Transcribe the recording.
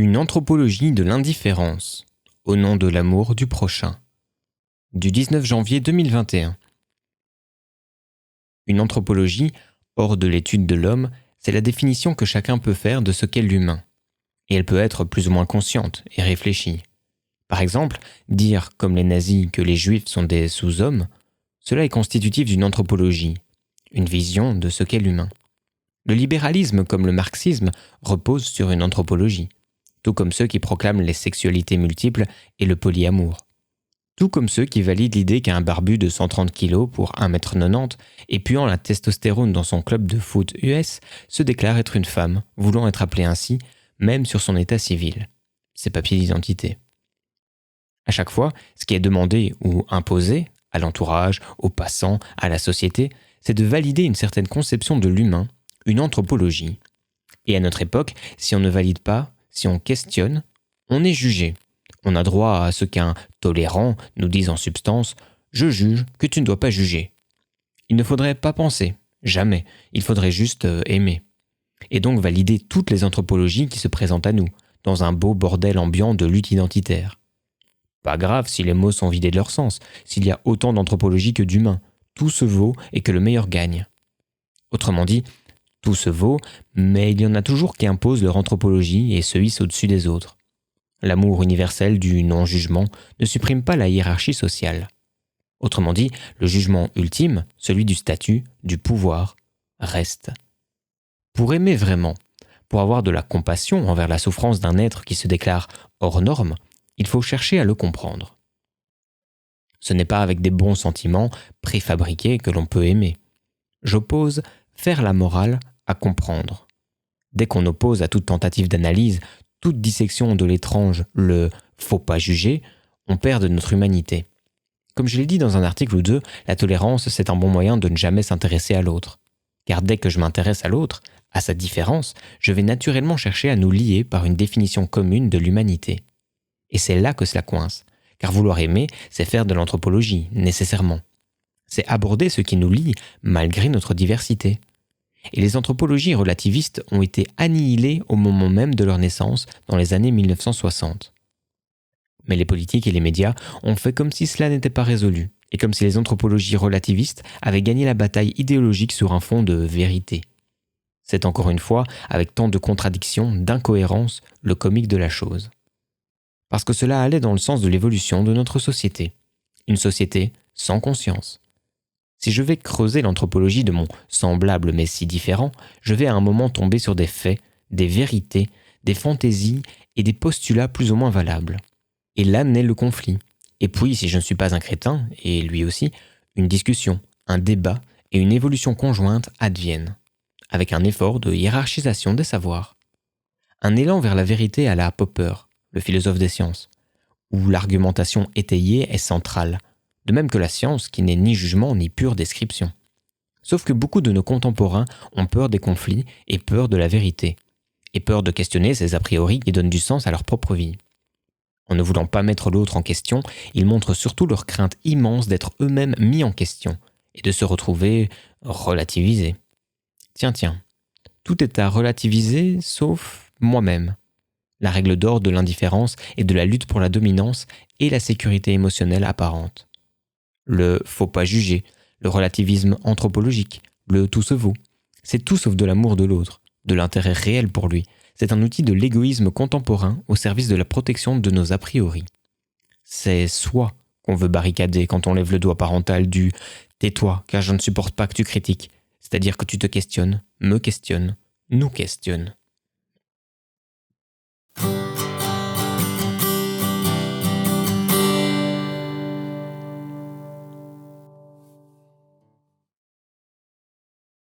Une anthropologie de l'indifférence, au nom de l'amour du prochain. Du 19 janvier 2021. Une anthropologie, hors de l'étude de l'homme, c'est la définition que chacun peut faire de ce qu'est l'humain. Et elle peut être plus ou moins consciente et réfléchie. Par exemple, dire, comme les nazis, que les juifs sont des sous-hommes, cela est constitutif d'une anthropologie, une vision de ce qu'est l'humain. Le libéralisme, comme le marxisme, repose sur une anthropologie, tout comme ceux qui proclament les sexualités multiples et le polyamour. Tout comme ceux qui valident l'idée qu'un barbu de 130 kg pour 1,90 m et puant la testostérone dans son club de foot US se déclare être une femme, voulant être appelée ainsi, même sur son état civil, ses papiers d'identité. À chaque fois, ce qui est demandé ou imposé, à l'entourage, aux passants, à la société, c'est de valider une certaine conception de l'humain, une anthropologie. Et à notre époque, si on ne valide pas, si on questionne, on est jugé. On a droit à ce qu'un tolérant nous dise en substance « Je juge que tu ne dois pas juger ». Il ne faudrait pas penser, jamais, il faudrait juste aimer. Et donc valider toutes les anthropologies qui se présentent à nous, dans un beau bordel ambiant de lutte identitaire. Pas grave si les mots sont vidés de leur sens, s'il y a autant d'anthropologie que d'humains, tout se vaut et que le meilleur gagne. Autrement dit, tout se vaut, mais il y en a toujours qui imposent leur anthropologie et se hissent au-dessus des autres. L'amour universel du non-jugement ne supprime pas la hiérarchie sociale. Autrement dit, le jugement ultime, celui du statut, du pouvoir, reste. Pour aimer vraiment, pour avoir de la compassion envers la souffrance d'un être qui se déclare hors norme, il faut chercher à le comprendre. Ce n'est pas avec des bons sentiments préfabriqués que l'on peut aimer. J'oppose faire la morale à comprendre. Dès qu'on oppose à toute tentative d'analyse, toute dissection de l'étrange, le « faut pas juger », on perd de notre humanité. Comme je l'ai dit dans un article ou deux, la tolérance, c'est un bon moyen de ne jamais s'intéresser à l'autre. Car dès que je m'intéresse à l'autre, à sa différence, je vais naturellement chercher à nous lier par une définition commune de l'humanité. Et c'est là que cela coince. Car vouloir aimer, c'est faire de l'anthropologie, nécessairement. C'est aborder ce qui nous lie, malgré notre diversité. Et les anthropologies relativistes ont été annihilées au moment même de leur naissance, dans les années 1960. Mais les politiques et les médias ont fait comme si cela n'était pas résolu, et comme si les anthropologies relativistes avaient gagné la bataille idéologique sur un fond de vérité. C'est encore une fois, avec tant de contradictions, d'incohérences, le comique de la chose. Parce que cela allait dans le sens de l'évolution de notre société. Une société sans conscience. Si je vais creuser l'anthropologie de mon semblable mais si différent, je vais à un moment tomber sur des faits, des vérités, des fantaisies et des postulats plus ou moins valables. Et là naît le conflit. Et puis, si je ne suis pas un crétin, et lui aussi, une discussion, un débat et une évolution conjointe adviennent, avec un effort de hiérarchisation des savoirs. Un élan vers la vérité à la Popper, le philosophe des sciences, où l'argumentation étayée est centrale, de même que la science qui n'est ni jugement ni pure description. Sauf que beaucoup de nos contemporains ont peur des conflits et peur de la vérité, et peur de questionner ces a priori qui donnent du sens à leur propre vie. En ne voulant pas mettre l'autre en question, ils montrent surtout leur crainte immense d'être eux-mêmes mis en question, et de se retrouver relativisés. Tiens, tout est à relativiser sauf moi-même. La règle d'or de l'indifférence et de la lutte pour la dominance et la sécurité émotionnelle apparente. Le « faut pas juger », le relativisme anthropologique, le « tout se vaut ». C'est tout sauf de l'amour de l'autre, de l'intérêt réel pour lui. C'est un outil de l'égoïsme contemporain au service de la protection de nos a priori. C'est soi qu'on veut barricader quand on lève le doigt parental du « tais-toi car je ne supporte pas que tu critiques », c'est-à-dire que tu te questionnes, me questionnes, nous questionnes.